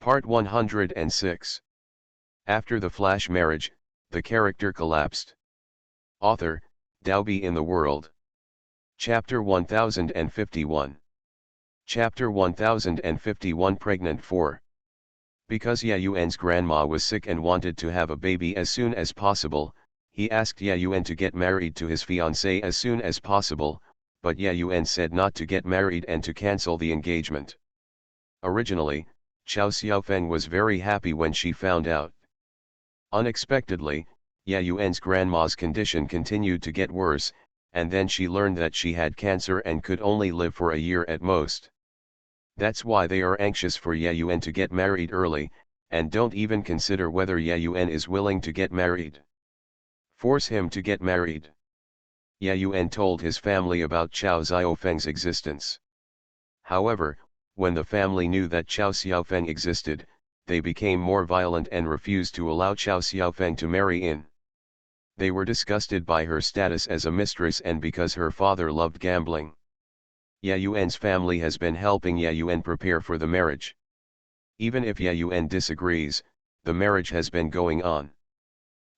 Part 106. After the flash marriage, the character collapsed. Author, Dalby in the World. Chapter 1051. Chapter 1051 Pregnant 4. Because Yayuan's grandma was sick and wanted to have a baby as soon as possible, he asked Yayuan to get married to his fiancée as soon as possible, but Yayuan said not to get married and to cancel the engagement. Originally, Xiao Xiaofeng was very happy when she found out. Unexpectedly, Yayuan's grandma's condition continued to get worse, and then she learned that she had cancer and could only live for a year at most. That's why they are anxious for Yayuan to get married early, and don't even consider whether Yayuan is willing to get married. Force him to get married. Yayuan told his family about Xiao Xiaofeng's existence. However, when the family knew that Xiao Xiaofeng existed, they became more violent and refused to allow Xiao Xiaofeng to marry in. They were disgusted by her status as a mistress and because her father loved gambling. Yayuan's family has been helping Yayuan prepare for the marriage. Even if Yayuan disagrees, the marriage has been going on.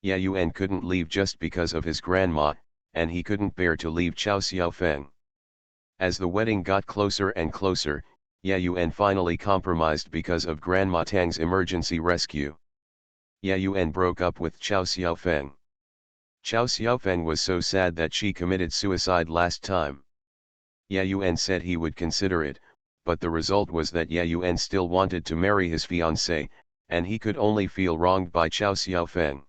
Yayuan couldn't leave just because of his grandma, and he couldn't bear to leave Xiao Xiaofeng. As the wedding got closer and closer, Yayuan finally compromised because of Grandma Tang's emergency rescue. Yayuan broke up with Xiao Xiaofeng. Xiao Xiaofeng was so sad that she committed suicide last time. Yayuan said he would consider it, but the result was that Yayuan still wanted to marry his fiancée, and he could only feel wronged by Xiao Xiaofeng.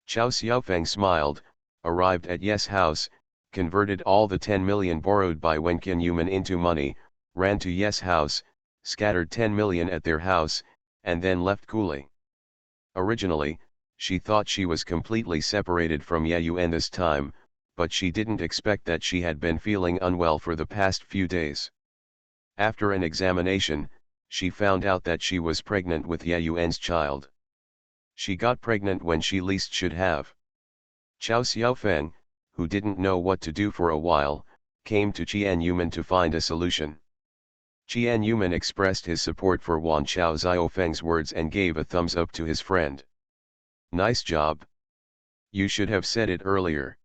Xiao Xiaofeng smiled, arrived at Yes House, converted all the 10 million borrowed by Wenqian Yuman into money, ran to Yes House, scattered 10 million at their house, and then left coolly. Originally, she thought she was completely separated from Yayuan this time, but she didn't expect that she had been feeling unwell for the past few days. After an examination, she found out that she was pregnant with Yayuan's child. She got pregnant when she least should have. Xiao Xiaofeng, who didn't know what to do for a while, came to Qian Yuman to find a solution. Qian Yuman expressed his support for Wan Xiao Xiaofeng's words and gave a thumbs up to his friend. Nice job. You should have said it earlier.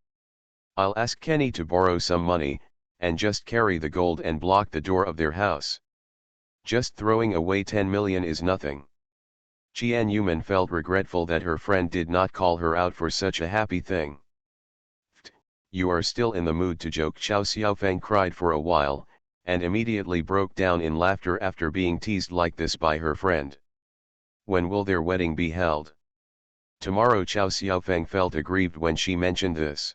I'll ask Kenny to borrow some money, and just carry the gold and block the door of their house. Just throwing away 10 million is nothing. Qian Yuman felt regretful that her friend did not call her out for such a happy thing. You are still in the mood to joke. Xiao Xiaofeng cried for a while, and immediately broke down in laughter after being teased like this by her friend. When will their wedding be held? Tomorrow. Xiao Xiaofeng felt aggrieved when she mentioned this.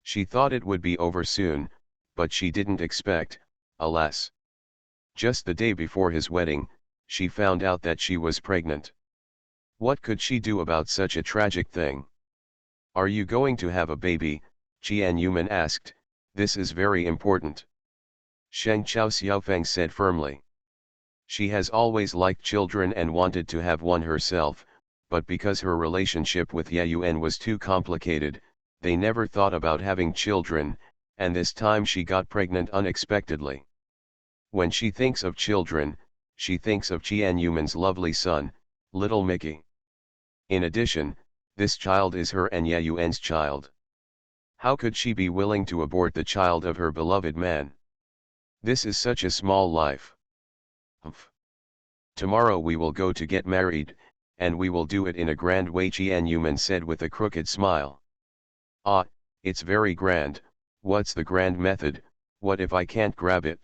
She thought it would be over soon, but she didn't expect, alas. Just the day before his wedding, she found out that she was pregnant. What could she do about such a tragic thing? Are you going to have a baby? Qian Yuman asked. This is very important. Sheng Xiao Xiaofeng said firmly. She has always liked children and wanted to have one herself, but because her relationship with Yayuan was too complicated, they never thought about having children, and this time she got pregnant unexpectedly. When she thinks of children, she thinks of Qian Yuman's lovely son, little Mickey. In addition, this child is her and Yayuan's child. How could she be willing to abort the child of her beloved man? This is such a small life. Humph. Tomorrow we will go to get married, and we will do it in a grand way, Qian Yuman said with a crooked smile. Ah, it's very grand. What's the grand method? What if I can't grab it?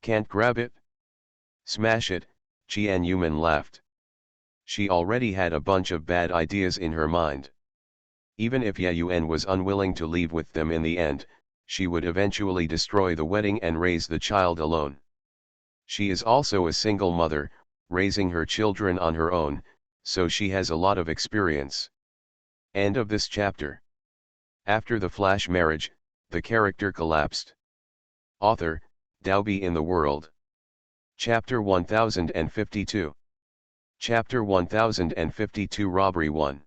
Can't grab it? Smash it, Qian Yuman laughed. She already had a bunch of bad ideas in her mind. Even if Yayuan was unwilling to leave with them in the end, she would eventually destroy the wedding and raise the child alone. She is also a single mother, raising her children on her own, so she has a lot of experience. End of this chapter. After the flash marriage, the character collapsed. Author, Dalby in the World. Chapter 1052. Chapter 1052 Robbery 1.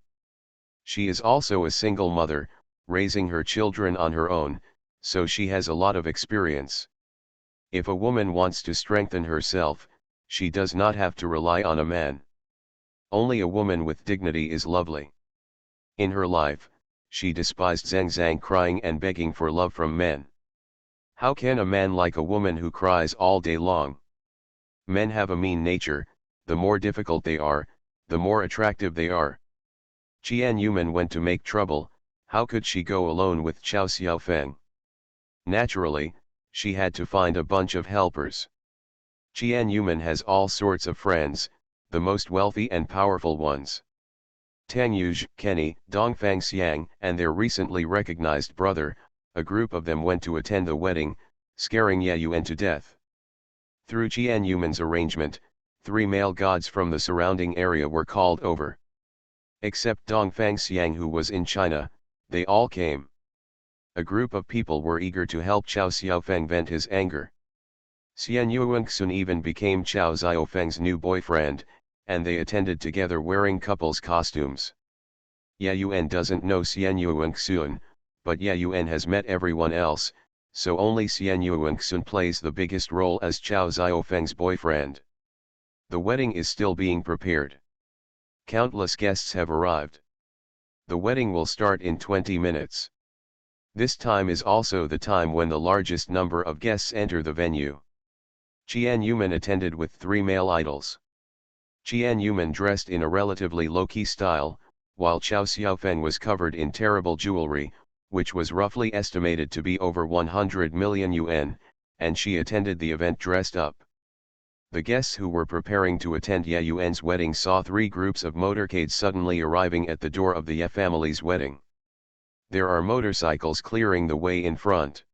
She is also a single mother, raising her children on her own, so she has a lot of experience. If a woman wants to strengthen herself, She does not have to rely on a man. Only a woman with dignity is lovely. In her life, she despised Zhang Zhang crying and begging for love from men. How can a man like a woman who cries all day long? Men have a mean nature, the more difficult they are, the more attractive they are. Qian Yuman went to make trouble, how could she go alone with Chao Xiaofeng? Naturally, she had to find a bunch of helpers. Qian Yuman has all sorts of friends, the most wealthy and powerful ones. Tang Yuge, Kenny, Dongfang Xiang, and their recently recognized brother, a group of them went to attend the wedding, scaring Ye Yuan to death. Through Qian Yuman's arrangement, 3 male gods from the surrounding area were called over. Except Dongfang Xiang, who was in China, they all came. A group of people were eager to help Chao Xiaofeng vent his anger. Xian Yuanxun even became Chao Xiaofeng's new boyfriend, and they attended together wearing couples' costumes. Ye Yuan doesn't know Xian Yuanxun, but Ye Yuan has met everyone else, so only Xian Yuanxun plays the biggest role as Chao Xiaofeng's boyfriend. The wedding is still being prepared. Countless guests have arrived. The wedding will start in 20 minutes. This time is also the time when the largest number of guests enter the venue. Qian Yuman attended with 3 male idols. Qian Yuman dressed in a relatively low-key style, while Chao Xiaofeng was covered in terrible jewelry, which was roughly estimated to be over 100 million yuan, and she attended the event dressed up. The guests who were preparing to attend Ye Yuan's wedding saw 3 groups of motorcades suddenly arriving at the door of the Ye family's wedding. There are motorcycles clearing the way in front.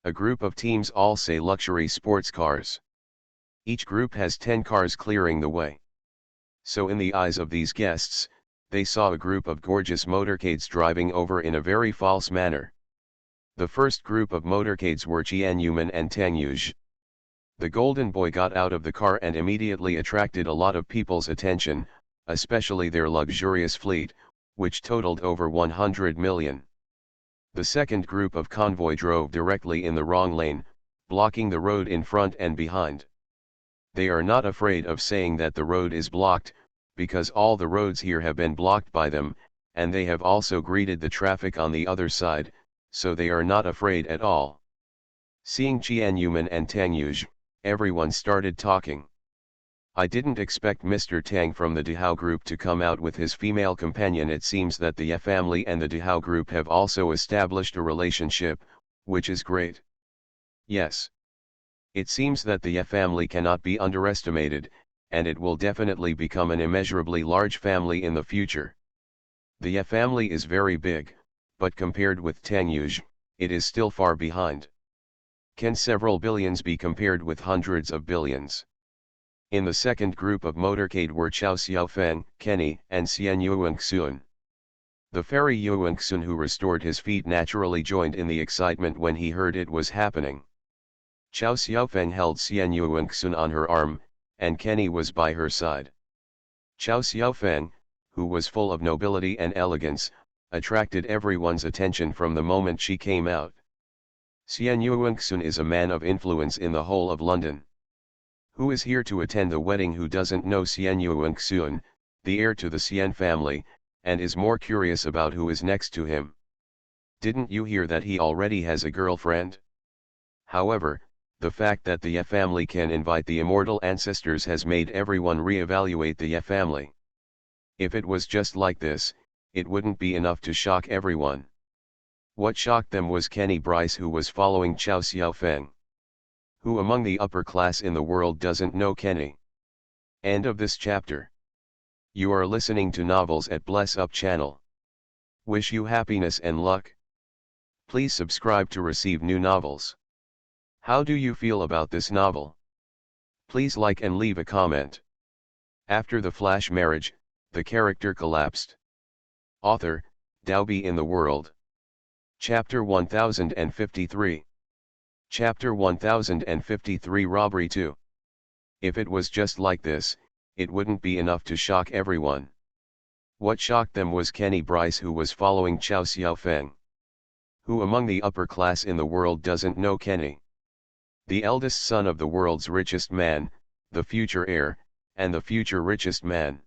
A group of teams all say luxury sports cars. Each group has 10 cars clearing the way. So in the eyes of these guests, they saw a group of gorgeous motorcades driving over in a very false manner. The first group of motorcades were Qian Yuman and Tang Yuge. The golden boy got out of the car and immediately attracted a lot of people's attention, especially their luxurious fleet, which totaled over 100 million. The second group of convoy drove directly in the wrong lane, blocking the road in front and behind. They are not afraid of saying that the road is blocked, because all the roads here have been blocked by them, and they have also greeted the traffic on the other side, so they are not afraid at all. Seeing Qian Yuman and Tang Yuge, everyone started talking. I didn't expect Mr. Tang from the Dihao group to come out with his female companion. It seems that the Ye family and the Dihao group have also established a relationship, which is great. Yes. It seems that the Ye family cannot be underestimated, and it will definitely become an immeasurably large family in the future. The Ye family is very big, but compared with Tang Yuge, it is still far behind. Can several billions be compared with hundreds of billions? In the second group of motorcade were Chao Xiaofeng, Kenny, and Xian Yuanxun. The fairy Yuanxun, who restored his feet, naturally joined in the excitement when he heard it was happening. Chao Xiaofeng held Xian Yuanxun on her arm, and Kenny was by her side. Chao Xiaofeng, who was full of nobility and elegance, attracted everyone's attention from the moment she came out. Xian Yuanxun is a man of influence in the whole of London. Who is here to attend the wedding who doesn't know Xian Yuanxun, the heir to the Xian family, and is more curious about who is next to him? Didn't you hear that he already has a girlfriend? However, the fact that the Ye family can invite the immortal ancestors has made everyone re-evaluate the Ye family. If it was just like this, it wouldn't be enough to shock everyone. What shocked them was Kenny Bryce, who was following Chao Xiaofeng. Who among the upper class in the world doesn't know Kenny? End of this chapter. You are listening to Novels at Bless Up channel. Wish you happiness and luck. Please subscribe to receive new novels. How do you feel about this novel? Please like and leave a comment. After the flash marriage, the character collapsed. Author, Daobi in the World. Chapter 1053. Chapter 1053 Robbery 2. If it was just like this, it wouldn't be enough to shock everyone. What shocked them was Kenny Bryce, who was following Chao Xiaofeng. Who among the upper class in the world doesn't know Kenny? The eldest son of the world's richest man, the future heir, and the future richest man.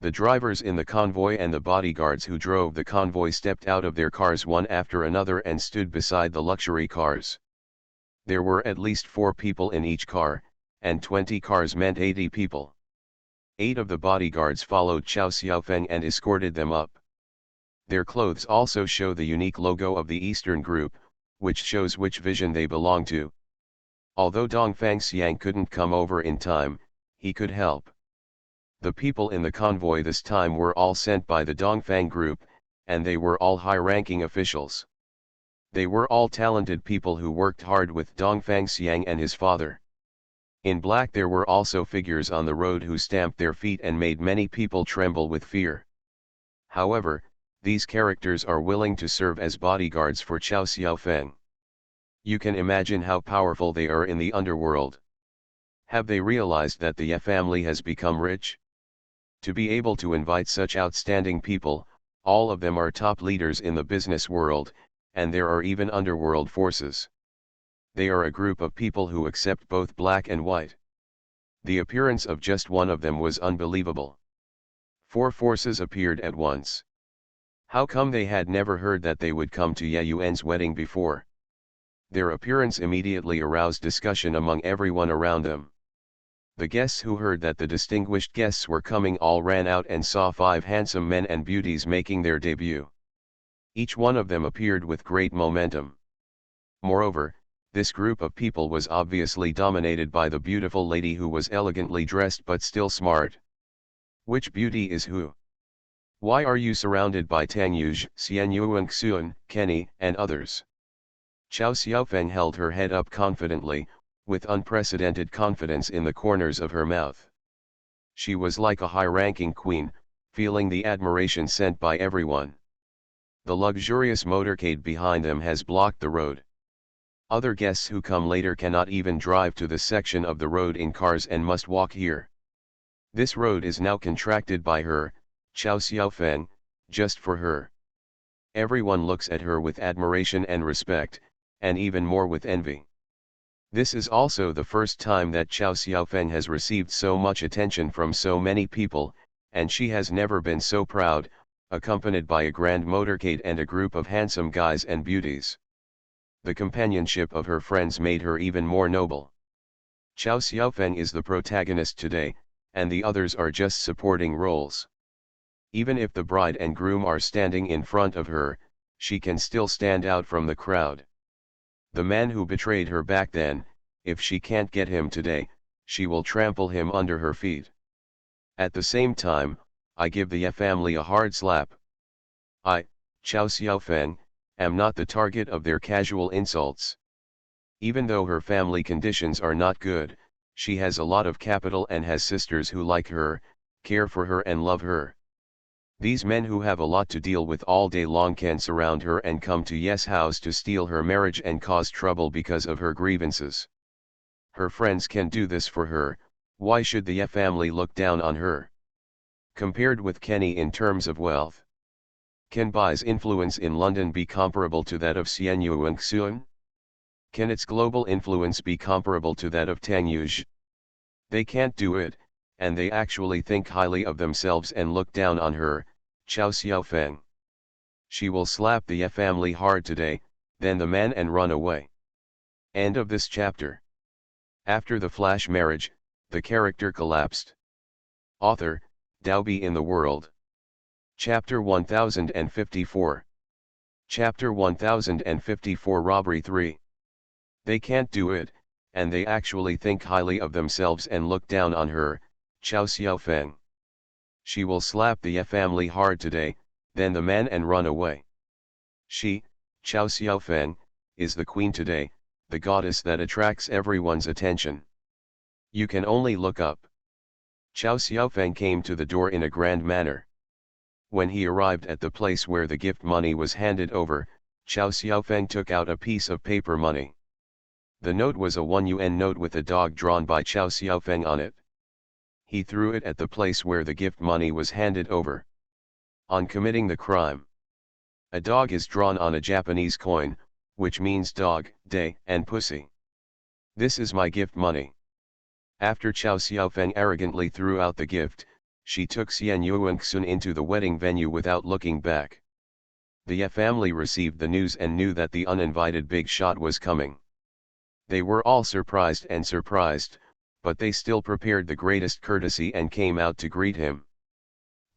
The drivers in the convoy and the bodyguards who drove the convoy stepped out of their cars one after another and stood beside the luxury cars. There were at least 4 people in each car, and 20 cars meant 80 people. 8 of the bodyguards followed Chow Xiaofeng and escorted them up. Their clothes also show the unique logo of the Eastern group, which shows which vision they belong to. Although Dongfang Xiang couldn't come over in time, he could help. The people in the convoy this time were all sent by the Dongfang group, and they were all high-ranking officials. They were all talented people who worked hard with Dongfang Xiang and his father. In black there were also figures on the road who stamped their feet and made many people tremble with fear. However, these characters are willing to serve as bodyguards for Chow Xiaofeng. You can imagine how powerful they are in the underworld. Have they realized that the Ye family has become rich? To be able to invite such outstanding people, all of them are top leaders in the business world, and there are even underworld forces. They are a group of people who accept both black and white. The appearance of just one of them was unbelievable. 4 forces appeared at once. How come they had never heard that they would come to Ye Yuan's wedding before? Their appearance immediately aroused discussion among everyone around them. The guests who heard that the distinguished guests were coming all ran out and saw 5 handsome men and beauties making their debut. Each one of them appeared with great momentum. Moreover, this group of people was obviously dominated by the beautiful lady who was elegantly dressed but still smart. Which beauty is who? Why are you surrounded by Tang Yuj, Xian Yuanxuan, Kenny, and others? Chow Xiaofeng held her head up confidently, with unprecedented confidence in the corners of her mouth. She was like a high-ranking queen, feeling the admiration sent by everyone. The luxurious motorcade behind them has blocked the road. Other guests who come later cannot even drive to the section of the road in cars and must walk here. This road is now contracted by her, Chow Xiaofeng, just for her. Everyone looks at her with admiration and respect, and even more with envy. This is also the first time that Chow Xiaofeng has received so much attention from so many people, and she has never been so proud, accompanied by a grand motorcade and a group of handsome guys and beauties. The companionship of her friends made her even more noble. Chow Xiaofeng is the protagonist today, and the others are just supporting roles. Even if the bride and groom are standing in front of her, she can still stand out from the crowd. The man who betrayed her back then, if she can't get him today, she will trample him under her feet. At the same time, I give the Ye family a hard slap. I, Chow Xiaofeng, am not the target of their casual insults. Even though her family conditions are not good, she has a lot of capital and has sisters who like her, care for her and love her. These men who have a lot to deal with all day long can surround her and come to Ye's house to steal her marriage and cause trouble because of her grievances. Her friends can do this for her, why should the Ye family look down on her? Compared with Kenny in terms of wealth, can Bai's influence in London be comparable to that of Xian Yuanxuan? Can its global influence be comparable to that of Tang Yuj? They can't do it, and they actually think highly of themselves and look down on her, Chow Xiaofeng. She will slap the Ye family hard today, then the man and run away. End of this chapter. After the flash marriage, the character collapsed. Author, Daobi in the World. Chapter 1054. Chapter 1054 Robbery 3. They can't do it, and they actually think highly of themselves and look down on her, Chow Xiaofeng. She will slap the Ye family hard today, then the man and run away. She, Chow Xiaofeng, is the queen today, the goddess that attracts everyone's attention. You can only look up. Chow Xiaofeng came to the door in a grand manner. When he arrived at the place where the gift money was handed over, Chow Xiaofeng took out a piece of paper money. The note was a 1 yuan note with a dog drawn by Chow Xiaofeng on it. He threw it at the place where the gift money was handed over. On committing the crime, a dog is drawn on a Japanese coin, which means dog, day, and pussy. This is my gift money. After Chow Xiaofeng arrogantly threw out the gift, she took Xian Yuanxun into the wedding venue without looking back. The Ye family received the news and knew that the uninvited big shot was coming. They were all surprised, but they still prepared the greatest courtesy and came out to greet him.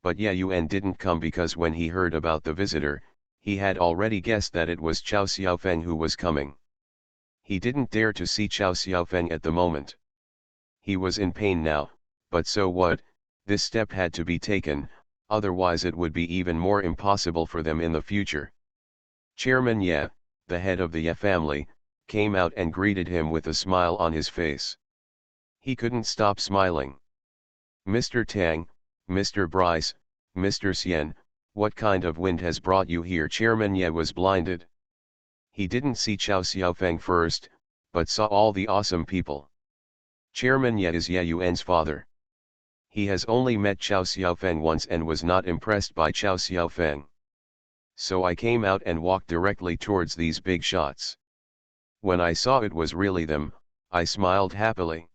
But Ye Yuan didn't come because when he heard about the visitor, he had already guessed that it was Chow Xiaofeng who was coming. He didn't dare to see Chow Xiaofeng at the moment. He was in pain now, but so what, this step had to be taken, otherwise it would be even more impossible for them in the future. Chairman Ye, the head of the Ye family, came out and greeted him with a smile on his face. He couldn't stop smiling. Mr. Tang, Mr. Bryce, Mr. Xian, what kind of wind has brought you here? Chairman Ye was blinded. He didn't see Chow Xiaofeng first, but saw all the awesome people. Chairman Ye is Ye Yuan's father. He has only met Chow Xiaofeng once and was not impressed by Chow Xiaofeng. So I came out and walked directly towards these big shots. When I saw it was really them, I smiled happily.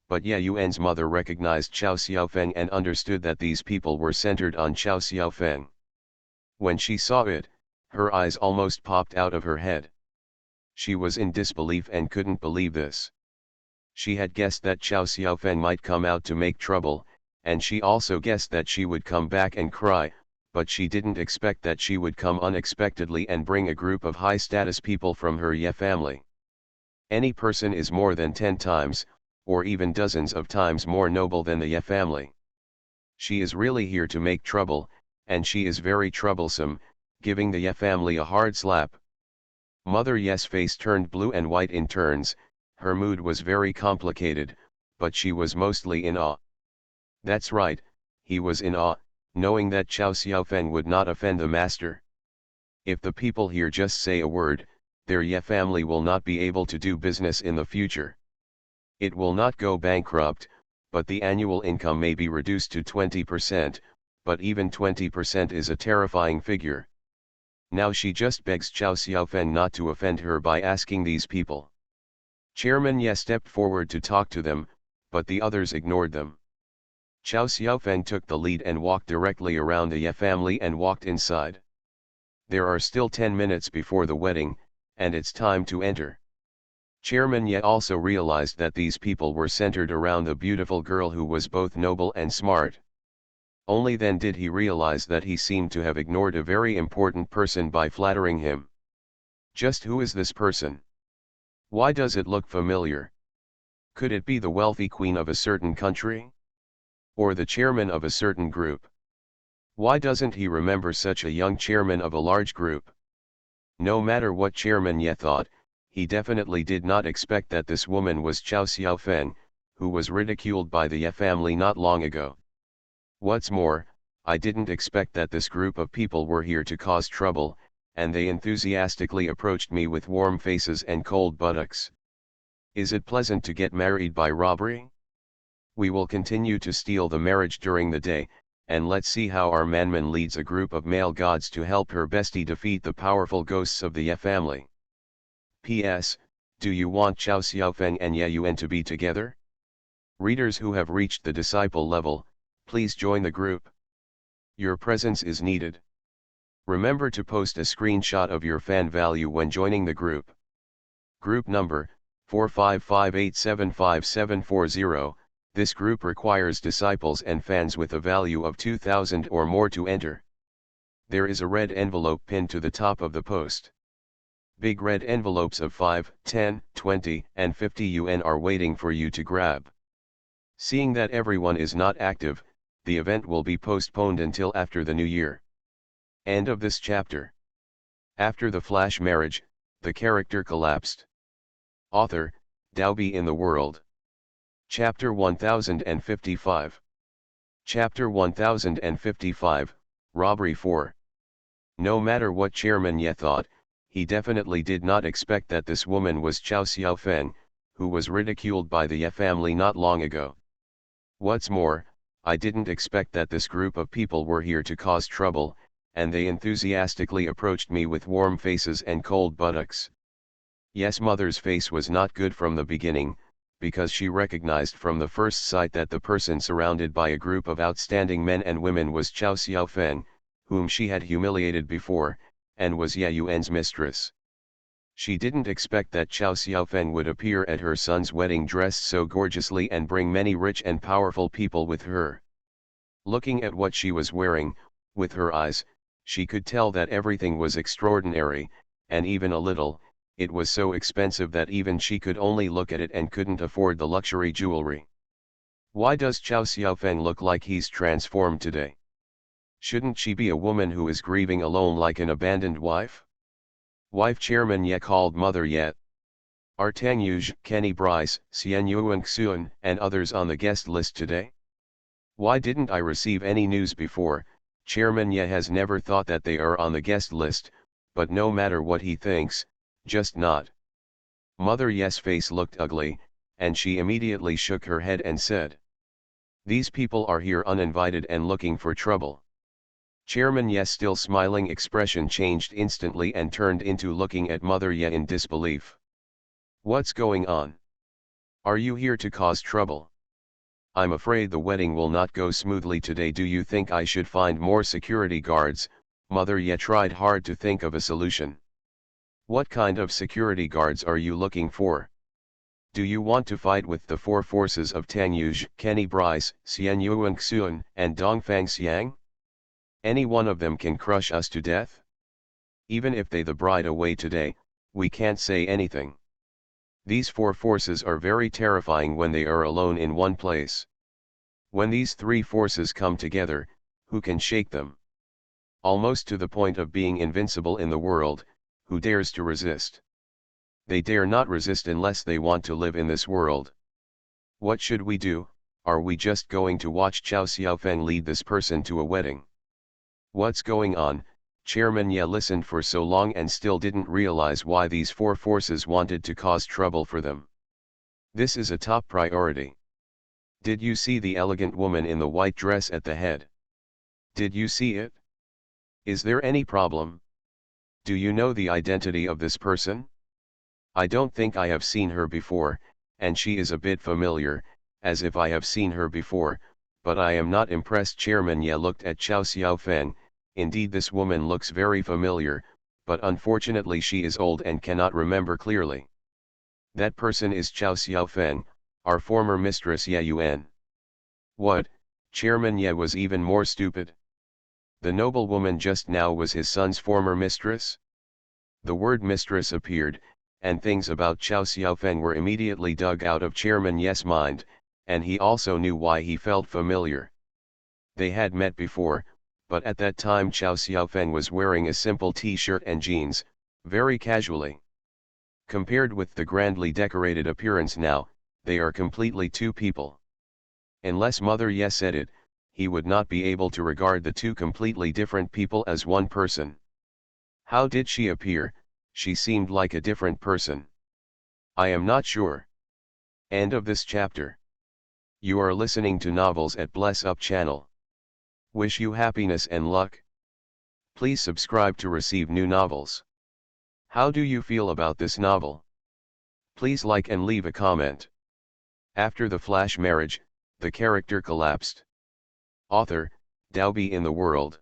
But Ye Yuan's mother recognized Chow Xiaofeng and understood that these people were centered on Chow Xiaofeng. When she saw it, her eyes almost popped out of her head. She was in disbelief and couldn't believe this. She had guessed that Chow Xiaofeng might come out to make trouble, and she also guessed that she would come back and cry, but she didn't expect that she would come unexpectedly and bring a group of high-status people from her Ye family. Any person is more than 10 times, or even dozens of times more noble than the Ye family. She is really here to make trouble, and she is very troublesome, giving the Ye family a hard slap. Mother Ye's face turned blue and white in turns. Her mood was very complicated, but she was mostly in awe. That's right, he was in awe, knowing that Chow Xiaofeng would not offend the master. If the people here just say a word, their Ye family will not be able to do business in the future. It will not go bankrupt, but the annual income may be reduced to 20%, but even 20% is a terrifying figure. Now she just begs Chow Xiaofeng not to offend her by asking these people. Chairman Ye stepped forward to talk to them, but the others ignored them. Chow Xiaofeng took the lead and walked directly around the Ye family and walked inside. There are still 10 minutes before the wedding, and it's time to enter. Chairman Ye also realized that these people were centered around the beautiful girl who was both noble and smart. Only then did he realize that he seemed to have ignored a very important person by flattering him. Just who is this person? Why does it look familiar? Could it be the wealthy queen of a certain country? Or the chairman of a certain group? Why doesn't he remember such a young chairman of a large group? No matter what Chairman Ye thought, he definitely did not expect that this woman was Chow Xiaofeng, who was ridiculed by the Ye family not long ago. What's more, I didn't expect that this group of people were here to cause trouble, and they enthusiastically approached me with warm faces and cold buttocks. Is it pleasant to get married by robbery? We will continue to steal the marriage during the day, and let's see how our manman leads a group of male gods to help her bestie defeat the powerful ghosts of the Ye family. P.S. Do you want Chow Xiaofeng and Ye Yuan to be together? Readers who have reached the disciple level, please join the group. Your presence is needed. Remember to post a screenshot of your fan value when joining the group. Group number, 455875740, this group requires disciples and fans with a value of 2000 or more to enter. There is a red envelope pinned to the top of the post. Big red envelopes of 5, 10, 20, and 50 yuan are waiting for you to grab. Seeing that everyone is not active, the event will be postponed until after the new year. End of this chapter. After the flash marriage, the character collapsed. Author, Daobi in the World. Chapter 1055. Chapter 1055, Robbery 4. No matter what Chairman Ye thought, he definitely did not expect that this woman was Chow Xiaofeng, who was ridiculed by the Ye family not long ago. What's more, I didn't expect that this group of people were here to cause trouble, and they enthusiastically approached me with warm faces and cold buttocks. Yes, mother's face was not good from the beginning, because she recognized from the first sight that the person surrounded by a group of outstanding men and women was Chao Xiaofeng, whom she had humiliated before, and was Ye Yuan's mistress. She didn't expect that Chao Xiaofeng would appear at her son's wedding dressed so gorgeously and bring many rich and powerful people with her. Looking at what she was wearing, with her eyes, she could tell that everything was extraordinary, and even a little, it was so expensive that even she could only look at it and couldn't afford the luxury jewelry. Why does Chao Xiaofeng look like he's transformed today? Shouldn't she be a woman who is grieving alone like an abandoned wife? Wife Chairman Ye called Mother Ye. Are Tang Yuj, Kenny Bryce, Xian Yuan Xuan, and others on the guest list today? Why didn't I receive any news before? Chairman Ye has never thought that they are on the guest list, but no matter what he thinks, just not. Mother Ye's face looked ugly, and she immediately shook her head and said, "These people are here uninvited and looking for trouble." Chairman Ye's still smiling expression changed instantly and turned into looking at Mother Ye in disbelief. "What's going on? Are you here to cause trouble? I'm afraid the wedding will not go smoothly today. Do you think I should find more security guards?" Mother Ye tried hard to think of a solution. "What kind of security guards are you looking for? Do you want to fight with the four forces of Tang Yuj, Kenny Bryce, Xian Yuan Xuan, and Dongfang Xiang? Any one of them can crush us to death? Even if they the bride away today, we can't say anything. These four forces are very terrifying when they are alone in one place. When these three forces come together, who can shake them? Almost to the point of being invincible in the world, who dares to resist? They dare not resist unless they want to live in this world. What should we do? Are we just going to watch Chao Xiaofeng lead this person to a wedding? What's going on?" Chairman Ye listened for so long and still didn't realize why these four forces wanted to cause trouble for them. This is a top priority. Did you see the elegant woman in the white dress at the head? Did you see it? Is there any problem? Do you know the identity of this person? I don't think I have seen her before, and she is a bit familiar, as if I have seen her before, but I am not impressed. Chairman Ye looked at Chao Xiaofeng. Indeed, this woman looks very familiar, but unfortunately she is old and cannot remember clearly. That person is Chao Xiaofeng, our former mistress Ye Yuan. What? Chairman Ye was even more stupid. The noblewoman just now was his son's former mistress? The word mistress appeared, and things about Chao Xiaofeng were immediately dug out of Chairman Ye's mind, and he also knew why he felt familiar. They had met before, but at that time Chao Xiaofeng was wearing a simple t-shirt and jeans, very casually. Compared with the grandly decorated appearance now, they are completely two people. Unless Mother Ye said it, he would not be able to regard the two completely different people as one person. How did she appear? She seemed like a different person. I am not sure. End of this chapter. You are listening to Novels at Bless Up channel. Wish you happiness and luck. Please subscribe to receive new novels. How do you feel about this novel? Please like and leave a comment. After the flash marriage, the character collapsed. Author, Daobi in the World.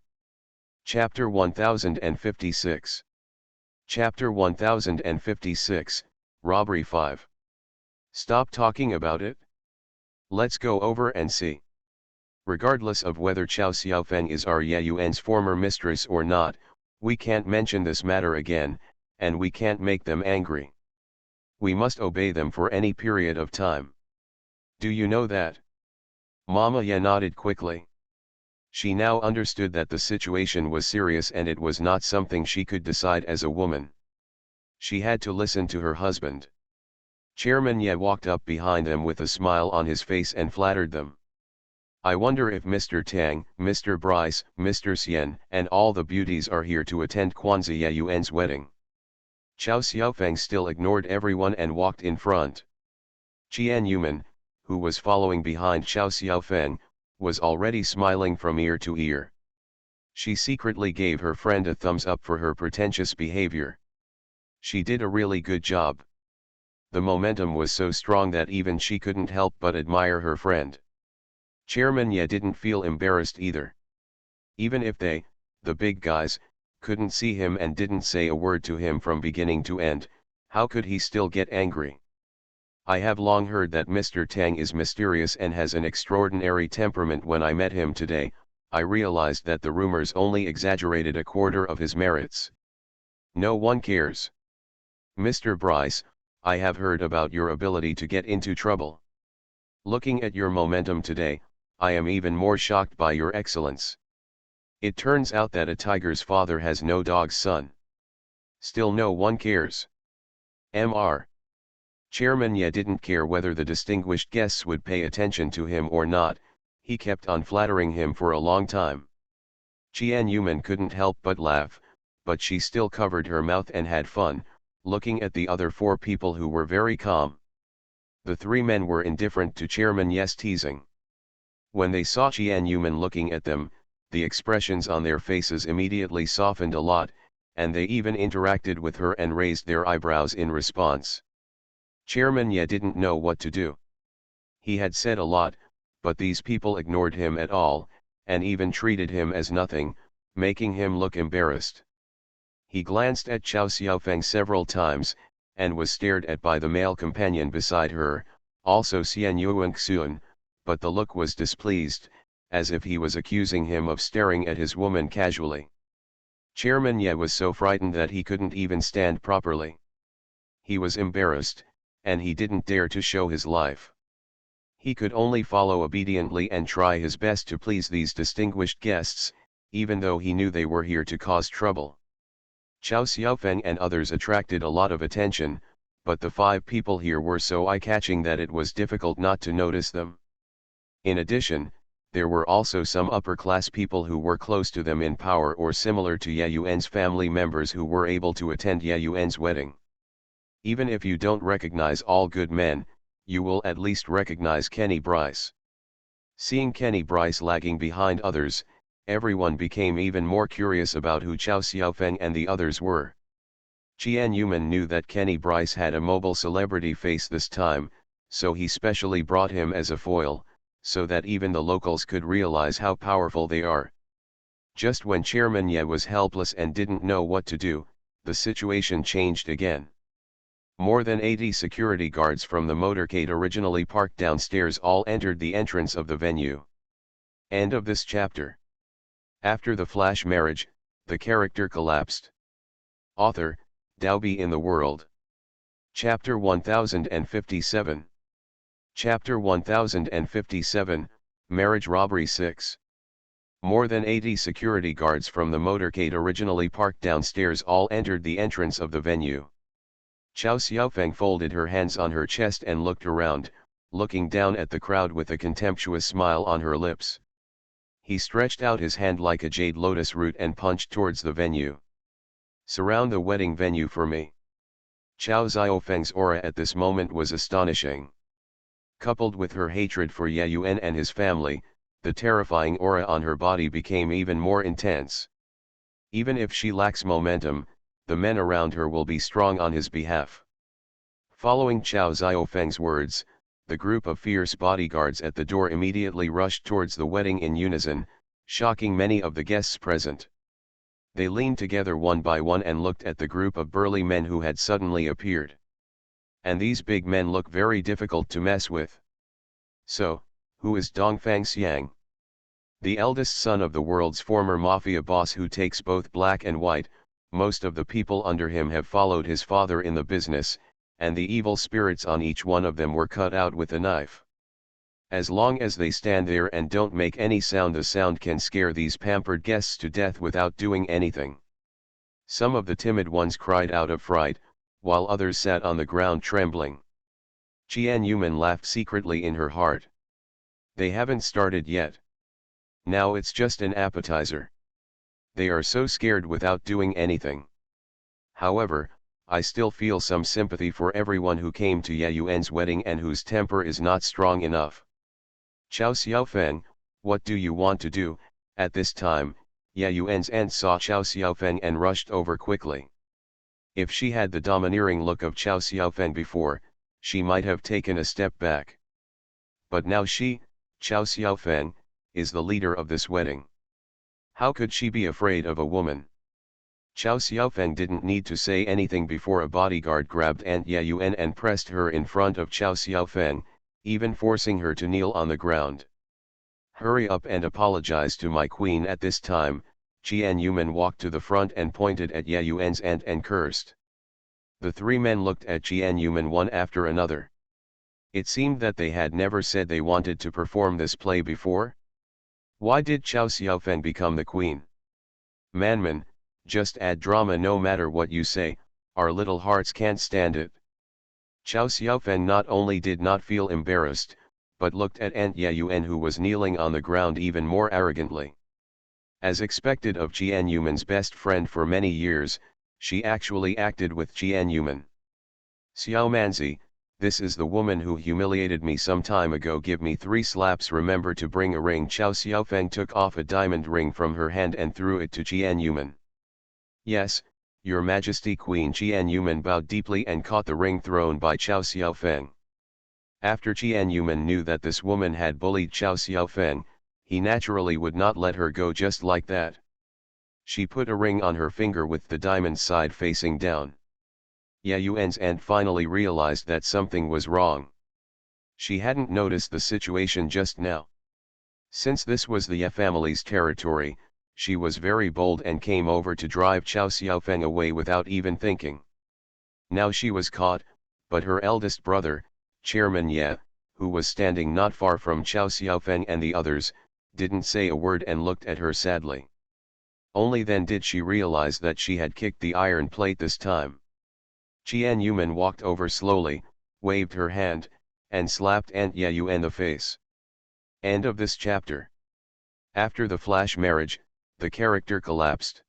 Chapter 1056. Chapter 1056, Robbery 5. Stop talking about it. Let's go over and see. Regardless of whether Chao Xiaofeng is our Ye Yuan's former mistress or not, we can't mention this matter again, and we can't make them angry. We must obey them for any period of time. Do you know that? Mama Ye nodded quickly. She now understood that the situation was serious and it was not something she could decide as a woman. She had to listen to her husband. Chairman Ye walked up behind them with a smile on his face and flattered them. I wonder if Mr. Tang, Mr. Bryce, Mr. Xian, and all the beauties are here to attend Kwanzaa Ye Yuan's wedding. Chao Xiaofeng still ignored everyone and walked in front. Qian Yuman, who was following behind Chao Xiaofeng, was already smiling from ear to ear. She secretly gave her friend a thumbs up for her pretentious behavior. She did a really good job. The momentum was so strong that even she couldn't help but admire her friend. Chairman Ye didn't feel embarrassed either. Even if they, the big guys, couldn't see him and didn't say a word to him from beginning to end, how could he still get angry? I have long heard that Mr. Tang is mysterious and has an extraordinary temperament. When I met him today, I realized that the rumors only exaggerated a quarter of his merits. No one cares. Mr. Bryce, I have heard about your ability to get into trouble. Looking at your momentum today, I am even more shocked by your excellence. It turns out that a tiger's father has no dog's son. Still no one cares. Mr. Chairman Ye didn't care whether the distinguished guests would pay attention to him or not, he kept on flattering him for a long time. Qian Yuman couldn't help but laugh, but she still covered her mouth and had fun, looking at the other four people who were very calm. The three men were indifferent to Chairman Ye's teasing. When they saw Qian Yuman looking at them, the expressions on their faces immediately softened a lot, and they even interacted with her and raised their eyebrows in response. Chairman Ye didn't know what to do. He had said a lot, but these people ignored him at all, and even treated him as nothing, making him look embarrassed. He glanced at Chao Xiaofeng several times, and was stared at by the male companion beside her, also Xian Yuanxuan, but the look was displeased, as if he was accusing him of staring at his woman casually. Chairman Ye was so frightened that he couldn't even stand properly. He was embarrassed, and he didn't dare to show his life. He could only follow obediently and try his best to please these distinguished guests, even though he knew they were here to cause trouble. Chao Xiaofeng and others attracted a lot of attention, but the 5 people here were so eye-catching that it was difficult not to notice them. In addition, there were also some upper-class people who were close to them in power or similar to Ye Yuan's family members who were able to attend Ye Yuan's wedding. Even if you don't recognize all good men, you will at least recognize Kenny Bryce. Seeing Kenny Bryce lagging behind others, everyone became even more curious about who Chao Xiaofeng and the others were. Qian Yuman knew that Kenny Bryce had a mobile celebrity face this time, so he specially brought him as a foil, so that even the locals could realize how powerful they are. Just when Chairman Ye was helpless and didn't know what to do, the situation changed again. More than 80 security guards from the motorcade originally parked downstairs all entered the entrance of the venue. End of this chapter. After the flash marriage, the character collapsed. Author, Daobi in the World. Chapter 1057. Chapter 1057, Marriage Robbery 6. More than 80 security guards from the motorcade originally parked downstairs all entered the entrance of the venue. Chao Xiaofeng folded her hands on her chest and looked around, looking down at the crowd with a contemptuous smile on her lips. He stretched out his hand like a jade lotus root and punched towards the venue. Surround the wedding venue for me. Chao Xiaofeng's aura at this moment was astonishing. Coupled with her hatred for Ye Yuan and his family, the terrifying aura on her body became even more intense. Even if she lacks momentum, the men around her will be strong on his behalf. Following Chao Xiaofeng's words, the group of fierce bodyguards at the door immediately rushed towards the wedding in unison, shocking many of the guests present. They leaned together one by one and looked at the group of burly men who had suddenly appeared. And these big men look very difficult to mess with. So, who is Dongfang Xiang? The eldest son of the world's former mafia boss who takes both black and white. Most of the people under him have followed his father in the business, and the evil spirits on each one of them were cut out with a knife. As long as they stand there and don't make any sound, the sound can scare these pampered guests to death without doing anything. Some of the timid ones cried out of fright, while others sat on the ground trembling. Qian Yuman laughed secretly in her heart. They haven't started yet. Now it's just an appetizer. They are so scared without doing anything. However, I still feel some sympathy for everyone who came to Ye Yuan's wedding and whose temper is not strong enough. Chao Xiaofeng, what do you want to do? At this time, Ye Yuan's aunt saw Chao Xiaofeng and rushed over quickly. If she had the domineering look of Chao Xiaofeng before, she might have taken a step back. But now she, Chow Xiaofeng, is the leader of this wedding. How could she be afraid of a woman? Chow Xiaofeng didn't need to say anything before a bodyguard grabbed Aunt Yayuan and pressed her in front of Chow Xiaofeng, even forcing her to kneel on the ground. Hurry up and apologize to my queen at this time. Jian Yuman walked to the front and pointed at Yayuan's aunt and cursed. The three men looked at Jian Yuman one after another. It seemed that they had never said they wanted to perform this play before. Why did Chow Xiaofeng become the queen? Manman, just add drama no matter what you say, our little hearts can't stand it. Chow Xiaofeng not only did not feel embarrassed, but looked at Aunt Yayuan who was kneeling on the ground even more arrogantly. As expected of Jian Yuman's best friend for many years, she actually acted with Jian Yuman. Xiao Manzi, this is the woman who humiliated me some time ago. Give me 3 slaps. Remember to bring a ring. Chow Xiaofeng took off a diamond ring from her hand and threw it to Jian Yuman. Yes, Your Majesty. Queen Jian Yuman bowed deeply and caught the ring thrown by Chow Xiaofeng. After Jian Yuman knew that this woman had bullied Chow Xiaofeng, he naturally would not let her go just like that. She put a ring on her finger with the diamond side facing down. Yayuan's aunt finally realized that something was wrong. She hadn't noticed the situation just now. Since this was the Ye family's territory, she was very bold and came over to drive Chow Xiaofeng away without even thinking. Now she was caught, but her eldest brother, Chairman Ye, who was standing not far from Chow Xiaofeng and the others, didn't say a word and looked at her sadly. Only then did she realize that she had kicked the iron plate this time. Jian Yuman walked over slowly, waved her hand, and slapped Aunt Yayuan in the face. End of this chapter. After the flash marriage, the character collapsed.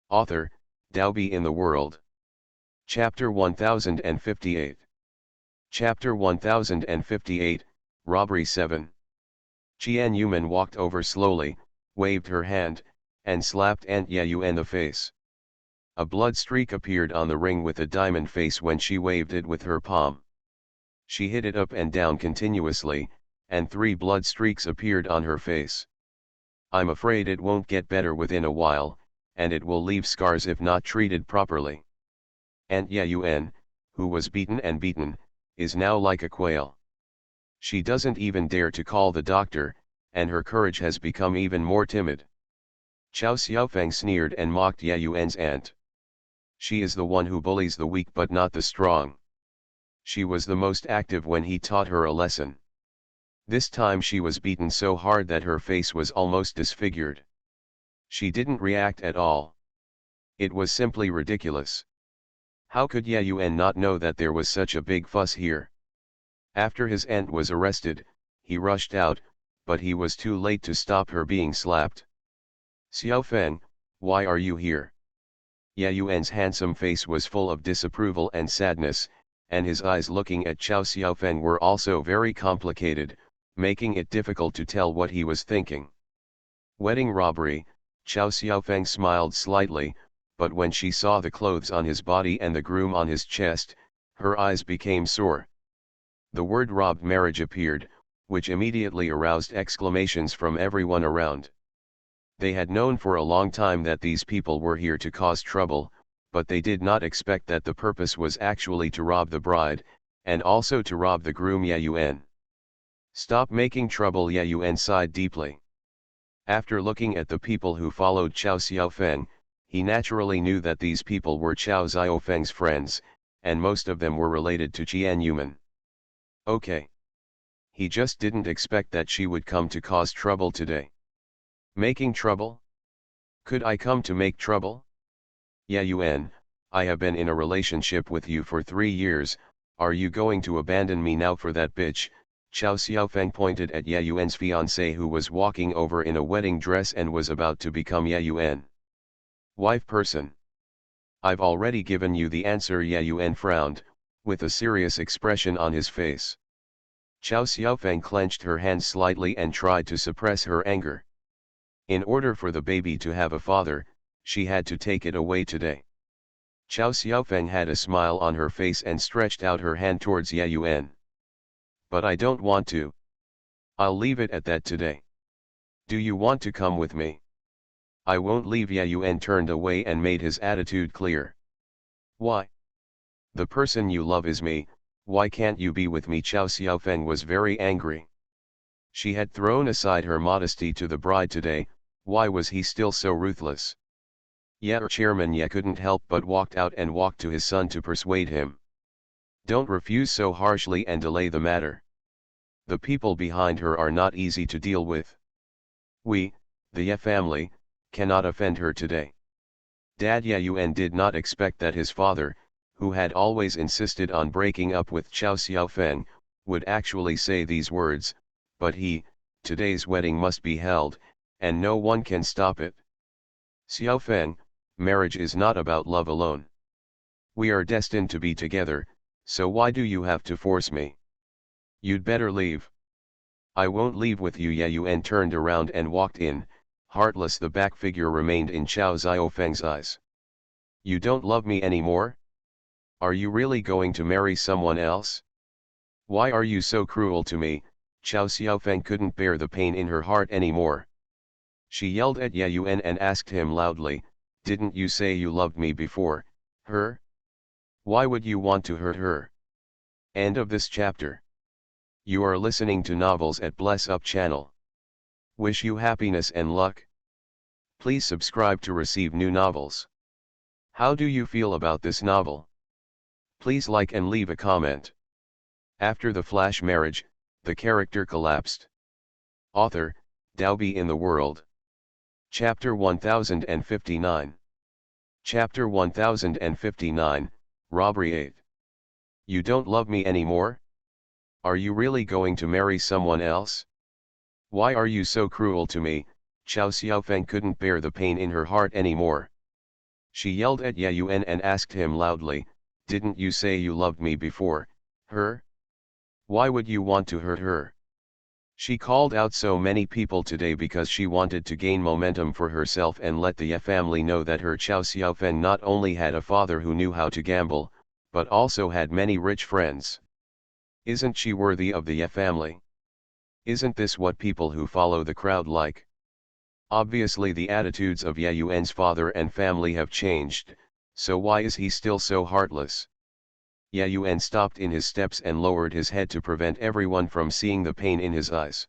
Author, Daobi in the World. Chapter 1058. Chapter 1058, Robbery 7. Jian Yuman walked over slowly, waved her hand, and slapped Aunt Yayuan in the face. A blood streak appeared on the ring with a diamond face when she waved it with her palm. She hit it up and down continuously, and 3 blood streaks appeared on her face. I'm afraid it won't get better within a while, and it will leave scars if not treated properly. Aunt Yayuan, who was beaten and beaten, is now like a quail. She doesn't even dare to call the doctor, and her courage has become even more timid. Chow Xiaofeng sneered and mocked Yayuan's aunt. She is the one who bullies the weak but not the strong. She was the most active when he taught her a lesson. This time she was beaten so hard that her face was almost disfigured. She didn't react at all. It was simply ridiculous. How could Yayuan not know that there was such a big fuss here? After his aunt was arrested, he rushed out, but he was too late to stop her being slapped. Xiaofeng, why are you here? Yayuan's handsome face was full of disapproval and sadness, and his eyes looking at Chow Xiaofeng were also very complicated, making it difficult to tell what he was thinking. Wedding robbery. Chow Xiaofeng smiled slightly, but when she saw the clothes on his body and the groom on his chest, her eyes became sore. The word robbed marriage appeared, which immediately aroused exclamations from everyone around. They had known for a long time that these people were here to cause trouble, but they did not expect that the purpose was actually to rob the bride, and also to rob the groom Yayuan. Stop making trouble. Yayuan sighed deeply. After looking at the people who followed Chow Xiaofeng, he naturally knew that these people were Chow Xiaofeng's friends, and most of them were related to Jian Yuman. Okay. He just didn't expect that she would come to cause trouble today. Making trouble? Could I come to make trouble? Yayuan, I have been in a relationship with you for 3 years, are you going to abandon me now for that bitch? Chow Xiaofeng pointed at Yayuan's fiancée who was walking over in a wedding dress and was about to become Yayuan. Wife person. I've already given you the answer. Yayuan frowned, with a serious expression on his face. Chow Xiaofeng clenched her hands slightly and tried to suppress her anger. In order for the baby to have a father, she had to take it away today. Chow Xiaofeng had a smile on her face and stretched out her hand towards Ye Yuan. But I don't want to. I'll leave it at that today. Do you want to come with me? I won't leave. Ye Yuan turned away and made his attitude clear. Why? The person you love is me, why can't you be with me? Chow Xiaofeng was very angry. She had thrown aside her modesty to the bride today, why was he still so ruthless? Yet Chairman Ye couldn't help but walked out and walked to his son to persuade him. Don't refuse so harshly and delay the matter. The people behind her are not easy to deal with. We, the Ye family, cannot offend her today. Dad Ye Yuan did not expect that his father, who had always insisted on breaking up with Chow Xiaofeng, would actually say these words, but today's wedding must be held, and no one can stop it. Xiaofeng, marriage is not about love alone. We are destined to be together, so why do you have to force me? You'd better leave. I won't leave with you. Ye Yuan turned around and walked in, heartless. The back figure remained in Chow Xiaofeng's eyes. You don't love me anymore? Are you really going to marry someone else? Why are you so cruel to me? Chow Xiaofeng couldn't bear the pain in her heart anymore. She yelled at Ye Yuan and asked him loudly, didn't you say you loved me before, her? Why would you want to hurt her? End of this chapter. You are listening to Novels at Bless Up channel. Wish you happiness and luck. Please subscribe to receive new novels. How do you feel about this novel? Please like and leave a comment. After the flash marriage, the character collapsed. Author, Dalby in the World. Chapter 1059. Chapter 1059, Robbery 8. You don't love me anymore? Are you really going to marry someone else? Why are you so cruel to me? Chow Xiaofeng couldn't bear the pain in her heart anymore. She yelled at Ye Yuan and asked him loudly, didn't you say you loved me before, her? Why would you want to hurt her? She called out so many people today because she wanted to gain momentum for herself and let the Ye family know that her Chow Xiaofeng not only had a father who knew how to gamble, but also had many rich friends. Isn't she worthy of the Ye family? Isn't this what people who follow the crowd like? Obviously the attitudes of Ye Yuan's father and family have changed, so why is he still so heartless? Ye Yuan stopped in his steps and lowered his head to prevent everyone from seeing the pain in his eyes.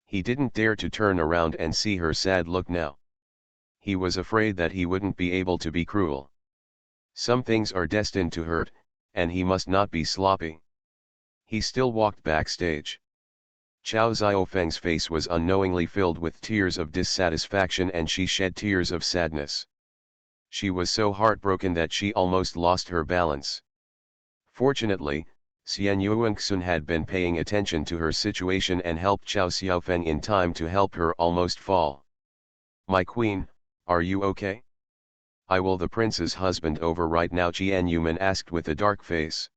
He didn't dare to turn around and see her sad look now. He was afraid that he wouldn't be able to be cruel. Some things are destined to hurt, and he must not be sloppy. He still walked backstage. Chow Xiaofeng's face was unknowingly filled with tears of dissatisfaction and she shed tears of sadness. She was so heartbroken that she almost lost her balance. Fortunately, Xian Yuanxun had been paying attention to her situation and helped Chow Xiaofeng in time to help her almost fall. My queen, are you okay? I will the prince's husband over right now, Qian Yuman asked with a dark face.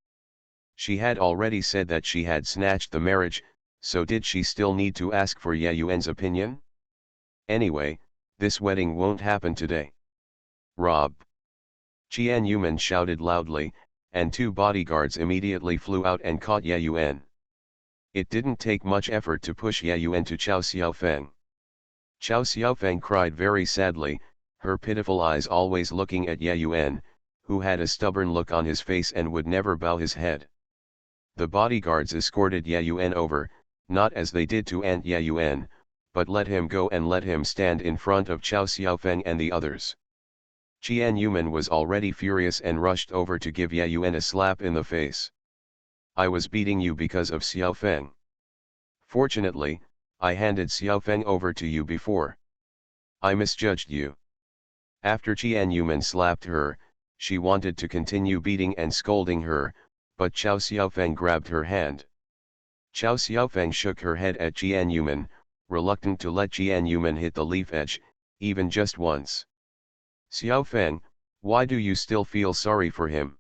She had already said that she had snatched the marriage, so did she still need to ask for Ye Yuan's opinion? Anyway, this wedding won't happen today. Rob! Qian Yuman shouted loudly, and two bodyguards immediately flew out and caught Ye Yuan. It didn't take much effort to push Ye Yuan to Chow Xiaofeng. Chow Xiaofeng cried very sadly, her pitiful eyes always looking at Ye Yuan, who had a stubborn look on his face and would never bow his head. The bodyguards escorted Ye Yuan over, not as they did to Aunt Ye Yuan, but let him go and let him stand in front of Chow Xiaofeng and the others. Qian Yuman was already furious and rushed over to give Ye Yuan a slap in the face. I was beating you because of Xiaofeng. Fortunately, I handed Xiaofeng over to you before. I misjudged you. After Qian Yuman slapped her, she wanted to continue beating and scolding her, but Chow Xiaofeng grabbed her hand. Chow Xiaofeng shook her head at Qian Yuman, reluctant to let Qian Yuman hit the leaf edge, even just once. Xiaofeng, why do you still feel sorry for him?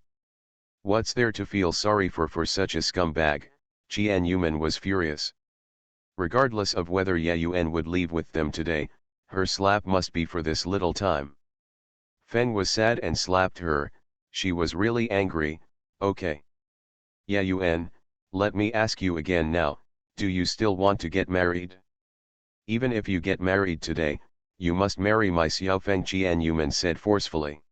What's there to feel sorry for such a scumbag? Qian Yuman was furious. Regardless of whether Ye Yuan would leave with them today, her slap must be for this little time. Feng was sad and slapped her, She was really angry. Okay. Yeah Yun, let me ask you again now, do you still want to get married? Even if you get married today, you must marry my Xiaofeng, Qian Yuman said forcefully.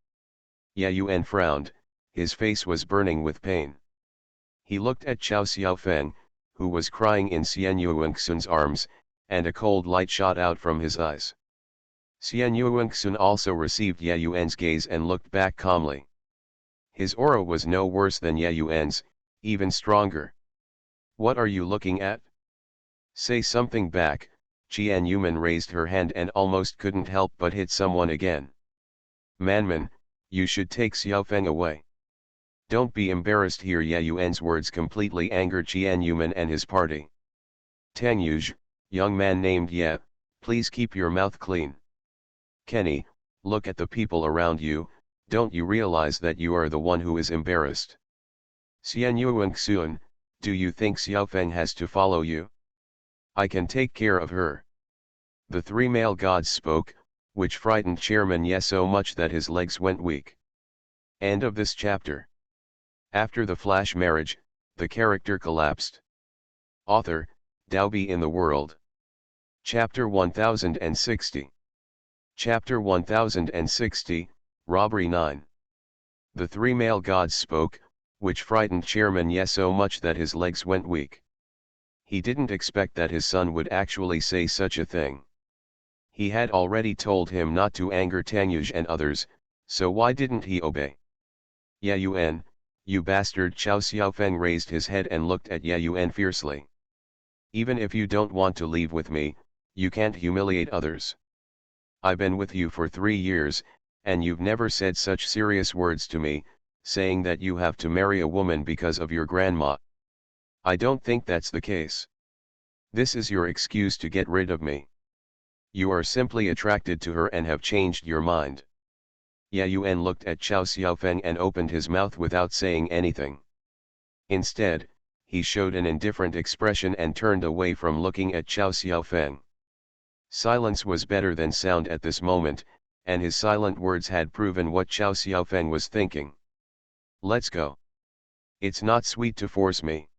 Ye Yuan frowned, his face was burning with pain. He looked at Chao Xiaofeng, who was crying in Xian Yuanxun's arms, and a cold light shot out from his eyes. Xian Yuanxun also received Ye Yuan's gaze and looked back calmly. His aura was no worse than Ye Yuan's, even stronger. What are you looking at? Say something back. Qian Yuman raised her hand and almost couldn't help but hit someone again. Manman, you should take Xiaofeng away. Don't be embarrassed here. Ye Yuan's words completely angered Qian Yuman and his party. Tangyuj, young man named Ye, please keep your mouth clean. Kenny, look at the people around you, don't you realize that you are the one who is embarrassed? Xian Yuanxun, do you think Xiaofeng has to follow you? I can take care of her. The three male gods spoke, which frightened Chairman Ye so much that his legs went weak. End of this chapter. After the flash marriage, the character collapsed. Author, Daobi in the World. Chapter 1060. Chapter 1060, Robbery 9. The three male gods spoke, which frightened Chairman Ye so much that his legs went weak. He didn't expect that his son would actually say such a thing. He had already told him not to anger Tangyuj and others, so why didn't he obey? Ye Yuan, you bastard! Chao Xiaofeng raised his head and looked at Ye Yuan fiercely. Even if you don't want to leave with me, you can't humiliate others. I've been with you for 3 years, and you've never said such serious words to me, saying that you have to marry a woman because of your grandma. I don't think that's the case. This is your excuse to get rid of me. You are simply attracted to her and have changed your mind. Ye Yuan looked at Chao Xiaofeng and opened his mouth without saying anything. Instead, he showed an indifferent expression and turned away from looking at Chao Xiaofeng. Silence was better than sound at this moment, and his silent words had proven what Chao Xiaofeng was thinking. Let's go. It's not sweet to force me.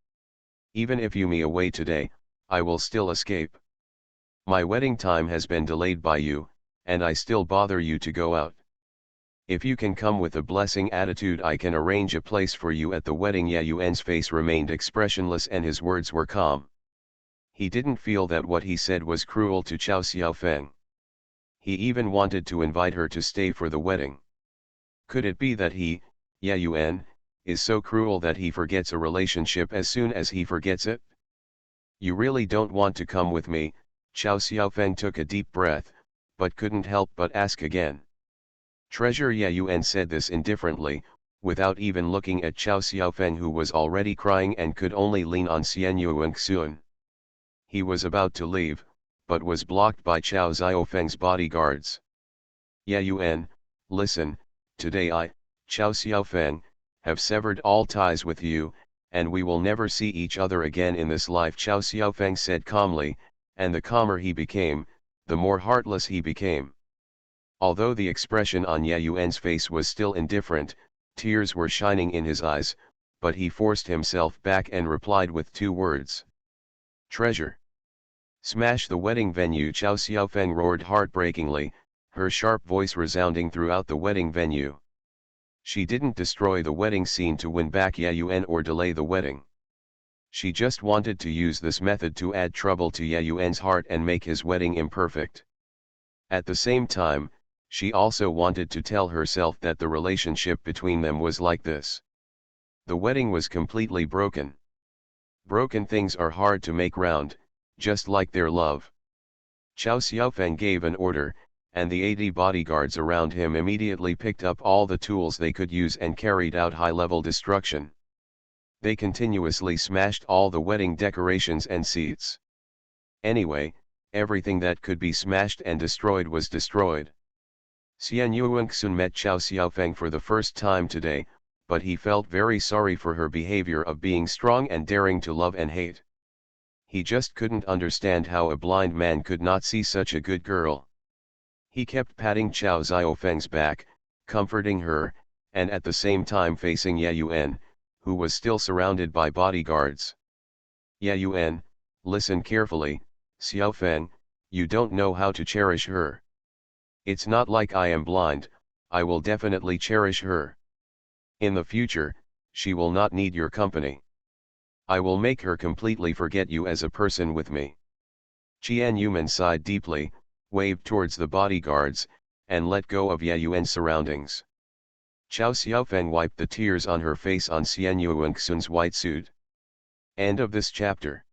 Even if you me away today, I will still escape. My wedding time has been delayed by you, and I still bother you to go out. If you can come with a blessing attitude, I can arrange a place for you at the wedding. Ye Yuan's face remained expressionless and his words were calm. He didn't feel that what he said was cruel to Chao Xiaofeng. He even wanted to invite her to stay for the wedding. Could it be that he, Ye Yuan, is so cruel that he forgets a relationship as soon as he forgets it? You really don't want to come with me? Chao Xiaofeng took a deep breath, but couldn't help but ask again. Treasure. Ye Yuan said this indifferently, without even looking at Chao Xiaofeng, who was already crying and could only lean on Xian Yuanxun. He was about to leave, but was blocked by Chao Xiaofeng's bodyguards. Ye Yuan, listen, today I, Chao Xiaofeng, have severed all ties with you, and we will never see each other again in this life, Chao Xiaofeng said calmly, and the calmer he became, the more heartless he became. Although the expression on Ye Yuan's face was still indifferent, tears were shining in his eyes, but he forced himself back and replied with 2 words. Treasure. Smash the wedding venue! Chao Xiaofeng roared heartbreakingly, her sharp voice resounding throughout the wedding venue. She didn't destroy the wedding scene to win back Ye Yuan or delay the wedding. She just wanted to use this method to add trouble to Ye Yuan's heart and make his wedding imperfect. At the same time, she also wanted to tell herself that the relationship between them was like this. The wedding was completely broken. Broken things are hard to make round, just like their love. Chao Xiaofeng gave an order, and the 80 bodyguards around him immediately picked up all the tools they could use and carried out high-level destruction. They continuously smashed all the wedding decorations and seats. Anyway, everything that could be smashed and destroyed was destroyed. Xian Yuanxun met Chao Xiaofeng for the first time today, but he felt very sorry for her behavior of being strong and daring to love and hate. He just couldn't understand how a blind man could not see such a good girl. He kept patting Chao Xiaofeng's back, comforting her, and at the same time facing Ye Yuan, who was still surrounded by bodyguards. Ye Yuan, listen carefully, Xiao Feng, you don't know how to cherish her. It's not like I am blind, I will definitely cherish her. In the future, she will not need your company. I will make her completely forget you as a person with me. Qian Yuman sighed deeply, waved towards the bodyguards, and let go of Ye Yuan's surroundings. Chao Xiaofeng wiped the tears on her face on Xian Yuanxun's white suit. End of this chapter.